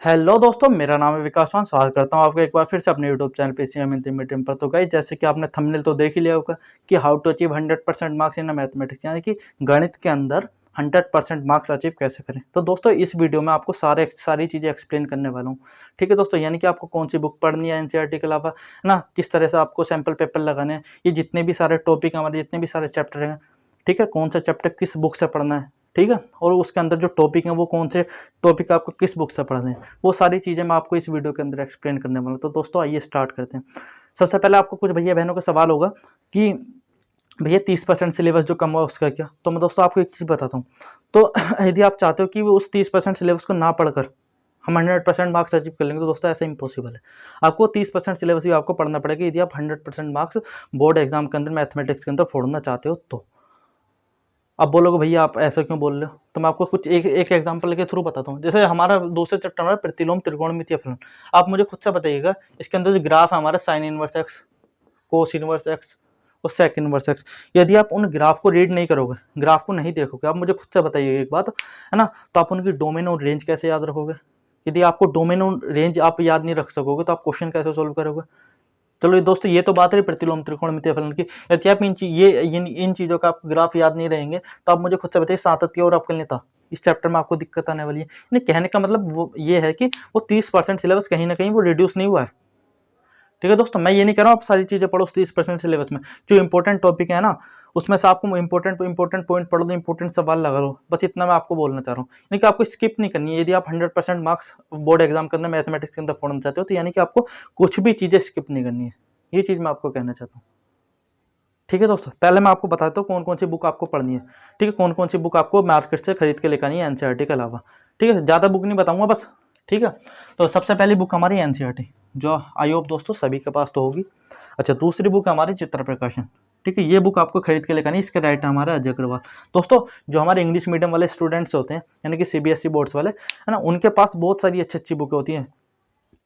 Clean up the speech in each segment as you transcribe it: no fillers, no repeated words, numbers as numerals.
Hello दोस्तों, मेरा नाम है विकास चौहान। स्वागत करता हूं आपका एक बार फिर से अपने यूट्यूब चैनल पे मीडियम पर। तो गाइस, जैसे कि आपने थंबनेल तो देख ही लिया होगा कि how to achieve 100% marks in mathematics, यानी कि गणित के अंदर 100% मार्क्स अचीव कैसे करें। तो दोस्तों, इस वीडियो में आपको सारी चीज़ें एक्सप्लेन करने वाला हूँ। ठीक है दोस्तों, यानी कि आपको कौन सी बुक पढ़नी है एनसीईआरटी के अलावा, है ना, किस तरह से आपको सैम्पल पेपर लगाने हैं, ये जितने भी सारे टॉपिक हमारे जितने भी सारे चैप्टर हैं, ठीक है, कौन सा चैप्टर किस बुक से पढ़ना है, ठीक है, और उसके अंदर जो टॉपिक हैं वो कौन से टॉपिक आपको किस बुक से पढ़ने हैं, वो सारी चीज़ें मैं आपको इस वीडियो के अंदर एक्सप्लेन करने वाला हूँ। तो दोस्तों आइए स्टार्ट करते हैं। सबसे पहले आपको कुछ भैया बहनों का सवाल होगा कि भैया 30% सिलेबस जो कम हुआ उसका क्या। तो मैं दोस्तों आपको एक चीज़ बताता हूँ। तो यदि आप चाहते हो कि वो उस 30% सिलेबस को ना पढ़कर हम 100% मार्क्स अचीव कर लेंगे, तो दोस्तों ऐसा इम्पॉसिबल है। आपको 30% सिलेबस भी आपको पढ़ना पड़ेगा यदि आप 100% मार्क्स बोर्ड एग्जाम के अंदर मैथमेटिक्स के अंदर फोड़ना चाहते हो। तो अब बोलोगे भैया आप ऐसा क्यों बोल रहे हो, तो मैं आपको कुछ एक एग्जांपल के थ्रू बताता हूँ। जैसे हमारा दूसरे चैप्टर में प्रतिलोम त्रिकोणमितीय फलन, आप मुझे खुद से बताइएगा, इसके अंदर जो ग्राफ है हमारा sine inverse x, cos inverse x और सेक इनवर्स एक्स, यदि आप उन ग्राफ को रीड नहीं करोगे, ग्राफ को नहीं देखोगे, आप मुझे खुद से बताइए एक बात, है ना, तो आप उनकी डोमेन और रेंज कैसे याद रखोगे। यदि आपको डोमेन और रेंज आप याद नहीं रख सकोगे तो आप क्वेश्चन कैसे सोल्व करोगे। चलो दोस्तों, ये तो बात रही प्रतिलोम त्रिकोणमितीय फलन की। यदि आप इन चीज़ों का आप ग्राफ याद नहीं रहेंगे तो आप मुझे खुद से बताइए सातत्य और अवकलनीयता, इस चैप्टर में आपको दिक्कत आने वाली है। यानी कहने का मतलब वो ये है कि वो 30% सिलेबस कहीं ना कहीं वो रिड्यूस नहीं हुआ है। ठीक है दोस्तों, मैं ये नहीं कह रहा हूँ आप सारी चीज़ें पढ़ो 30% सिलेबस में, जो इंपॉर्टेंट टॉपिक है ना उसमें से आपको इंपॉर्टेंट पॉइंट पढ़ लो, इंपॉर्टेंट सवाल लगा लो, बस इतना मैं आपको बोलना चाह रहा हूँ। यानी कि आपको स्किप नहीं करनी है। यदि आप 100% मार्क्स बोर्ड एग्जाम के अंदर मैथमेटिक्स के अंदर फोड़ना चाहते हो, तो यानी कि आपको कुछ भी चीज़ें स्किप नहीं करनी है। ये चीज़ मैं आपको कहना चाहता हूँ। ठीक है दोस्तों, पहले मैं आपको बताता हूँ कौन कौन सी बुक आपको पढ़नी है। ठीक है, कौन कौन सी बुक आपको मार्केट से खरीद के लेकर आनी है एनसीईआरटी के अलावा। ठीक है, ज़्यादा बुक नहीं बताऊंगा बस। ठीक है, तो सबसे पहली बुक हमारी एनसीईआरटी, जो आई होप दोस्तों सभी के पास तो होगी। अच्छा, दूसरी बुक हमारी चित्र प्रकाशन। ठीक है, ये बुक आपको खरीद के लेकर आनी है। इसके राइटर हमारा अजय अग्रवाल। दोस्तों, जो हमारे इंग्लिश मीडियम वाले स्टूडेंट्स होते हैं, यानी कि सीबीएसई बोर्ड्स वाले, है ना, उनके पास बहुत सारी अच्छी अच्छी बुकें होती हैं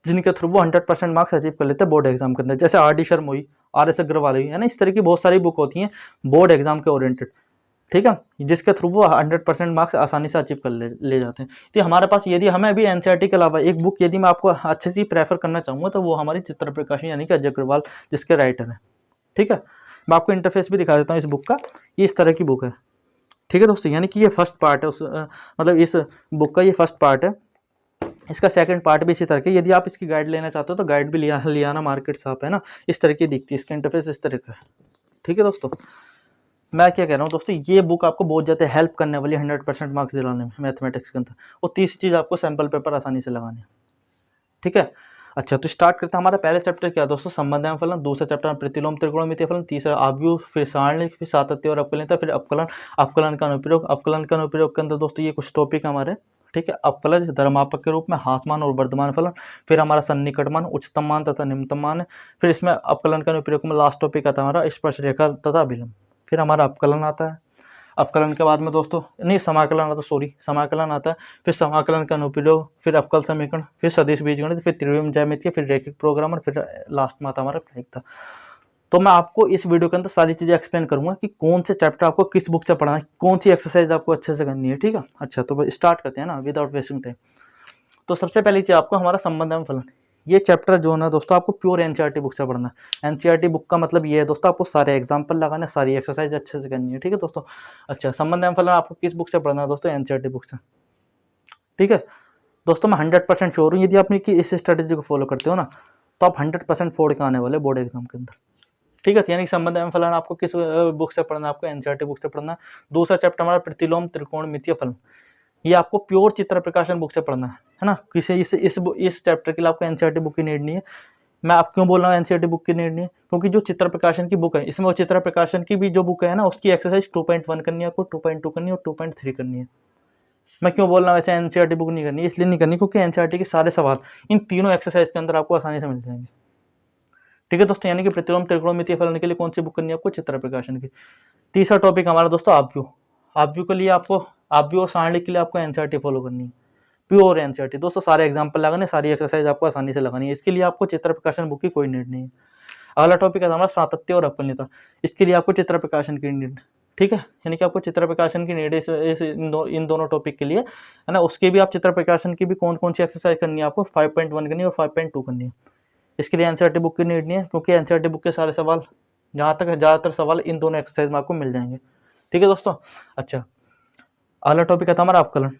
जिनके थ्रू वो 100% मार्क्स अचीव कर लेते हैं बोर्ड एग्जाम के अंदर। जैसे आर डी शर्मा हुई, आर एस अग्रवाल हुई, है ना, इस तरह की बहुत सारी बुक होती हैं बोर्ड एग्जाम के ओरिएंटेड। ठीक है, जिसके थ्रू वो 100% मार्क्स आसानी से अचीव कर ले जाते हैं। तो हमारे पास यदि हमें अभी एनसीईआरटी के अलावा एक बुक यदि मैं आपको अच्छे से प्रेफर करना चाहूँगा तो वो हमारी चित्र प्रकाशन यानी कि अजय अग्रवाल, जिसके राइटर हैं। ठीक है, मैं आपको इंटरफेस भी दिखा देता हूँ इस बुक का। ये इस तरह की बुक है। ठीक है दोस्तों, यानी कि ये फर्स्ट पार्ट है मतलब इस बुक का ये फर्स्ट पार्ट है। इसका सेकंड पार्ट भी इसी तरह के। यदि आप इसकी गाइड लेना चाहते हो तो गाइड भी लिया ना मार्केट से आप, है ना, इस तरह की दिखती है। इसका इंटरफेस इस तरह का है। ठीक है दोस्तों, मैं क्या कह रहा हूँ दोस्तों, ये बुक आपको बहुत ज़्यादा हेल्प करने वाली है 100% मार्क्स दिलाने में मैथमेटिक्स के अंदर। और तीसरी चीज़, आपको सैम्पल पेपर आसानी से लगाने हैं। ठीक है, अच्छा तो स्टार्ट करते हैं। हमारा पहला चैप्टर क्या दोस्तों, संबंध एवं फलन। दूसरा चैप्टर प्रतिलोम त्रिकोणमितीय फलन। तीसरा आव्यूह, फिर सारणिक, फिर सातत्य और अवकलनीयता, फिर अवकलन, अवकलन का अनुप्रयोग। अवकलन का अनुप्रयोग के अंदर दोस्तों ये कुछ टॉपिक हमारे, ठीक है, अवकलज, धर्मापक के रूप में, हासमान और वर्धमान फलन, फिर हमारा सन्निकट मान, उच्चतम मान तथा निम्नतम मान है। फिर इसमें अवकलन का अनुप्रयोग में लास्ट टॉपिक आता है हमारा स्पर्श रेखा तथा अभिलंब। फिर हमारा अवकलन आता है। अवकलन के बाद में दोस्तों नहीं, समाकलन आता, सॉरी, समाकलन आता है। फिर समाकलन का अनुप्रयोग, फिर अवकल समीकरण, फिर सदिश बीजगणित, फिर त्रिविम ज्यामिति, फिर रैखिक प्रोग्रामर, फिर लास्ट में आता हमारा प्रायिकता। तो मैं आपको इस वीडियो के अंदर सारी चीज़ें एक्सप्लेन करूंगा कि कौन से चैप्टर आपको किस बुक से पढ़ना है, कौन सी एक्सरसाइज आपको अच्छे से करनी है। ठीक है, अच्छा तो स्टार्ट करते हैं ना विदाउट वेस्टिंग टाइम। तो सबसे पहली चीज़ आपको हमारा संबंध एवं फलन, ये चैप्टर जो है ना दोस्तों आपको प्योर एनसीईआरटी बुक से पढ़ना है। एनसीईआरटी बुक का मतलब ये है दोस्तों, आपको सारे एग्जाम्पल लगाने, सारी एक्सरसाइज अच्छे से करनी है। ठीक है दोस्तों, अच्छा संबंध एवं फलन आपको किस बुक से पढ़ना है दोस्तों, एनसीईआरटी बुक से। ठीक है दोस्तों, मैं 100% श्योर हूँ यदि आप इस स्ट्रेटेजी को फॉलो करते हो ना तो आप 100% फोड़ के आने वाले बोर्ड एग्जाम के अंदर। ठीक है, यानी संबंध एवं फलन आपको किस बुक से पढ़ना है, आपको एनसीईआरटी बुक से पढ़ना है। दूसरा चैप्टर हमारा प्रतिलोम त्रिकोणमितीय फलन, ये आपको प्योर चित्र प्रकाशन बुक से पढ़ना है ना। किसी इस चैप्टर के लिए आपको एनसीईआरटी बुक की नीड नहीं है। मैं आप क्यों बोल रहा हूँ एनसीईआरटी बुक की नीड नहीं है, क्योंकि जो चित्र प्रकाशन की बुक है इसमें वो चित्र प्रकाशन की भी जो बुक है ना उसकी एक्सरसाइज 2.1 करनी है आपको, 2.2 करनी है और 2.3 करनी है। मैं क्यों बोल रहा हूँ ऐसे एनसीईआरटी बुक नहीं करनी, इसलिए नहीं करनी क्योंकि एनसीईआरटी के सारे सवाल इन तीनों एक्सरसाइज के अंदर आपको आसानी से मिल जाएंगे। ठीक है दोस्तों, यानी कि प्रतिलोम त्रिकोणमितीय फलन के लिए कौन सी बुक करनी है आपको, चित्र प्रकाशन की। तीसरा टॉपिक हमारा दोस्तों आव्यूह। आव्यूह के लिए आपको, आव्यूह और सारणिक के लिए आपको एनसीईआरटी फॉलो करनी है, प्योर एनसीईआरटी दोस्तों। सारे एग्जाम्पल लगाने, सारी एक्सरसाइज आपको आसानी से लगानी है, इसके लिए आपको चित्र प्रकाशन बुक की कोई नीड नहीं है। अगला टॉपिक है हमारा सातत्य और अवकलनीयता। इसके लिए आपको चित्र प्रकाशन की नीड, ठीक है, यानी कि आपको चित्र प्रकाशन की नीड इन दोनों टॉपिक के लिए, है ना। उसके भी आप चित्र प्रकाशन की भी कौन कौन सी एक्सरसाइज करनी है आपको, 5.1 करनी है और 5.2 करनी है। इसके लिए एनसीईआरटी बुक की नीड नहीं है, क्योंकि एनसीईआरटी बुक के सारे सवाल, जहाँ तक ज़्यादातर सवाल इन दोनों एक्सरसाइज में आपको मिल जाएंगे, ठीक है दोस्तों। अच्छा, अगला टॉपिक आता है हमारा अवकलन।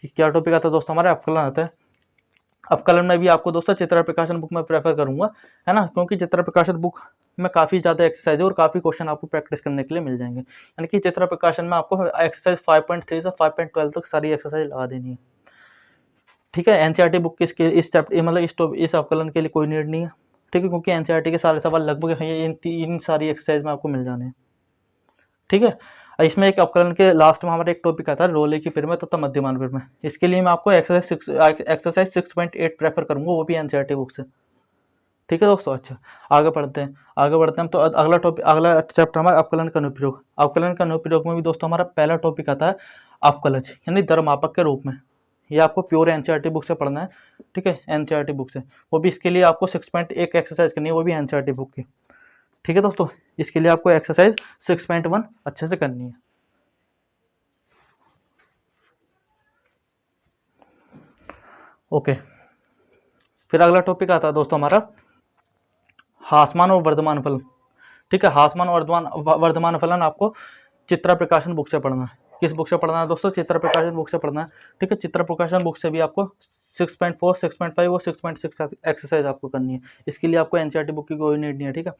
क्या टॉपिक आता है दोस्तों हमारा, अवकलन आता है। अवकलन में भी आपको दोस्तों चित्र प्रकाशन बुक में प्रेफर करूंगा, है ना, क्योंकि चित्र प्रकाशन बुक में काफ़ी ज़्यादा एक्सरसाइज है और काफ़ी क्वेश्चन आपको प्रैक्टिस करने के लिए मिल जाएंगे। यानी कि चित्र प्रकाशन में आपको एक्सरसाइज 5.3 से 5.12 तक सारी एक्सरसाइज लगा देनी है, ठीक है। एनसीईआरटी बुक के इस चैप्टर मतलब इस अवकलन के लिए कोई नीड नहीं है, ठीक है, क्योंकि एनसीईआरटी के सारे सवाल लगभग इन सारी एक्सरसाइज में आपको मिल जाने हैं, ठीक है। इसमें एक अवकलन के लास्ट में हमारा एक टॉपिक आता है रोले की पिरमें तथा मध्यमान पिरमें। इसके लिए मैं आपको एक्सरसाइज 6.8 प्रेफर करूंगा, वो भी एनसीईआरटी बुक से, ठीक है दोस्तों। अच्छा, आगे बढ़ते हैं तो अगला टॉपिक, अगला चैप्टर हमारा अवकलन का अनुप्रयोग। अवकलन का अनुप्रयोग में भी दोस्तों हमारा पहला टॉपिक आता है अवकलज, यानी दरमापक के रूप में। ये आपको प्योर एनसीईआरटी बुक से पढ़ना है, ठीक है, एनसीईआरटी बुक से। वो भी इसके लिए आपको 6.1 एक्सरसाइज करनी है, वो भी एनसीईआरटी बुक की, ठीक है दोस्तों। इसके लिए आपको एक्सरसाइज 6.1 अच्छे से करनी है। ओके, फिर अगला टॉपिक आता है दोस्तों हमारा ह्रासमान और वर्धमान फलन, ठीक है। ह्रासमान और वर्धमान फलन आपको चित्र प्रकाशन बुक से पढ़ना है। किस बुक से पढ़ना है दोस्तों, चित्र प्रकाशन बुक से पढ़ना है, ठीक है। चित्र प्रकाशन बुक से भी आपको 6.4, 6.5 और 6.6 एक्सरसाइज आपको करनी है। इसके लिए आपको एनसीईआरटी बुक की कोई नीड नहीं है, ठीक है।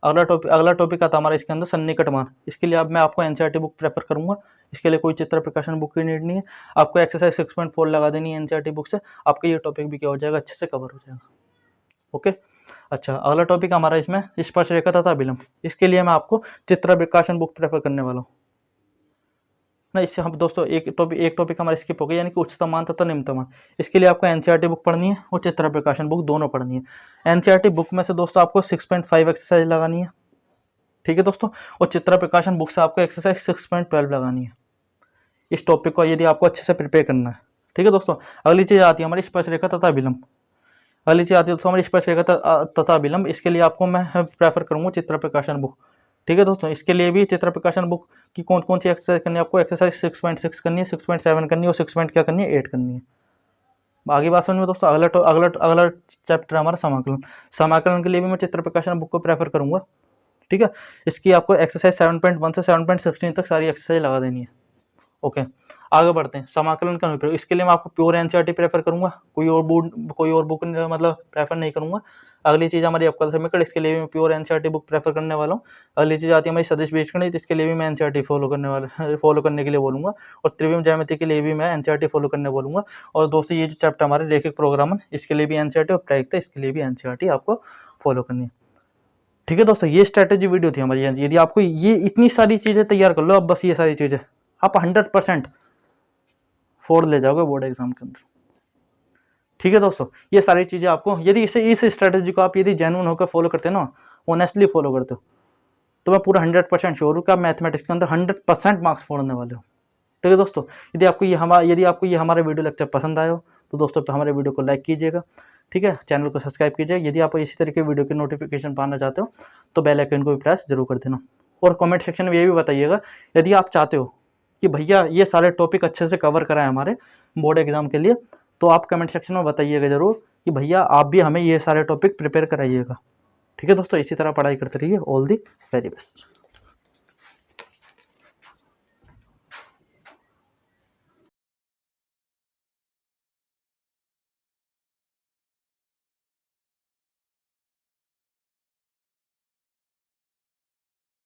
अगला टॉपिक आता है हमारा इसके अंदर सन्निकट मान। इसके लिए अब मैं आपको एनसीईआरटी बुक प्रेफर करूंगा, इसके लिए कोई चित्र प्रकाशन बुक की नीड नहीं है। आपको एक्सरसाइज 6.4 लगा देनी है एनसीईआरटी बुक से, आपका ये टॉपिक भी क्या हो जाएगा, अच्छे से कवर हो जाएगा, ओके। अच्छा, अगला टॉपिक हमारा इसमें स्पर्श रेखा तथा अभिलंब। इसके लिए मैं आपको चित्र प्रकाशन बुक प्रेफर करने वाला हूँ ना। इससे हम दोस्तों एक टॉपिक हमारा स्किप हो गया, यानी कि उच्चतम मान तथा निम्नतम मान। इसके लिए आपको एनसीईआरटी बुक पढ़नी है और चित्र प्रकाशन बुक दोनों पढ़नी है। एनसीईआरटी बुक में से दोस्तों आपको 6.5 एक्सरसाइज लगानी है, ठीक है दोस्तों, और चित्र प्रकाशन बुक से आपको एक्सरसाइज 6.12 लगानी है। इस टॉपिक को यदि आपको अच्छे से प्रिपेयर करना है, ठीक है दोस्तों। अगली चीज़ आती है हमारी स्पर्श रेखा तथा अभिलंब। अगली चीज़ आती है दोस्तों हमारी स्पर्श रेखा तथा अभिलंब। इसके लिए आपको मैं प्रेफर करूँगा चित्र प्रकाशन बुक, ठीक है दोस्तों। इसके लिए भी चित्र प्रकाशन बुक की कौन कौन सी एक्सरसाइज करनी है, आपको एक्सरसाइज 6.6 करनी है, 6.7 करनी है और 8 करनी है। आगे बात समझ में दोस्तों। अगला चैप्टर हमारा समाकलन। समाकलन के लिए भी मैं चित्र प्रकाशन बुक को प्रेफर करूंगा, ठीक है। इसकी आपको एक्सरसाइज 7.1 से 7.16 तक सारी एक्सरसाइज लगा देनी है, ओके। आगे बढ़ते हैं, समाकलन का अनुप्रयोग। इसके लिए मैं आपको प्योर एनसीईआरटी प्रेफर करूंगा, कोई और बुक मतलब प्रेफर नहीं करूंगा। अगली चीज़ हमारी अवकल समीकरण, इसके लिए भी मैं प्योर एनसीईआरटी बुक प्रेफर करने वाला हूँ। अगली चीज़ आती है हमारी सदिश बीजगणित, इसके लिए भी मैं एनसीईआरटी फॉलो करने के लिए बोलूँगा। और त्रिविम ज्यामिति के लिए भी मैं एनसीईआरटी फॉलो करने बोलूँगा। और दोस्तों ये जो चैप्टर हमारे रेखिक प्रोग्रामन, इसके लिए भी एनसीईआरटी और प्रायिकता, इसके लिए भी एनसीईआरटी आपको फॉलो करनी है, ठीक है दोस्तों। ये स्ट्रैटेजी वीडियो थी हमारी। यदि आपको ये इतनी सारी चीज़ें तैयार कर लो, अब बस ये सारी चीज़ें आप 100% 4 ले जाओगे बोर्ड एग्जाम के अंदर, ठीक है दोस्तों। ये सारी चीज़ें आपको, यदि इस स्ट्रेटेजी को आप यदि जेन्युइन होकर फॉलो करते हो ना, ऑनेस्टली फॉलो करते हो, तो मैं पूरा 100% श्योर हूँ कि आप मैथमेटिक्स के अंदर 100% मार्क्स फोड़ने वाले हो, ठीक है दोस्तों। यदि आपको ये हमारा वीडियो लेक्चर पसंद आया हो तो दोस्तों हमारे वीडियो को लाइक कीजिएगा, ठीक है, चैनल को सब्सक्राइब कीजिएगा। यदि आप इसी तरीके वीडियो के नोटिफिकेशन पाना चाहते हो तो बेल आइकन को भी प्रेस जरूर कर देना। और कमेंट सेक्शन में ये भी बताइएगा यदि आप चाहते हो कि भैया ये सारे टॉपिक अच्छे से कवर कराएं हमारे बोर्ड एग्जाम के लिए, तो आप कमेंट सेक्शन में बताइएगा ज़रूर कि भैया आप भी हमें ये सारे टॉपिक प्रिपेयर कराइएगा, ठीक है दोस्तों। इसी तरह पढ़ाई करते रहिए। All the very best.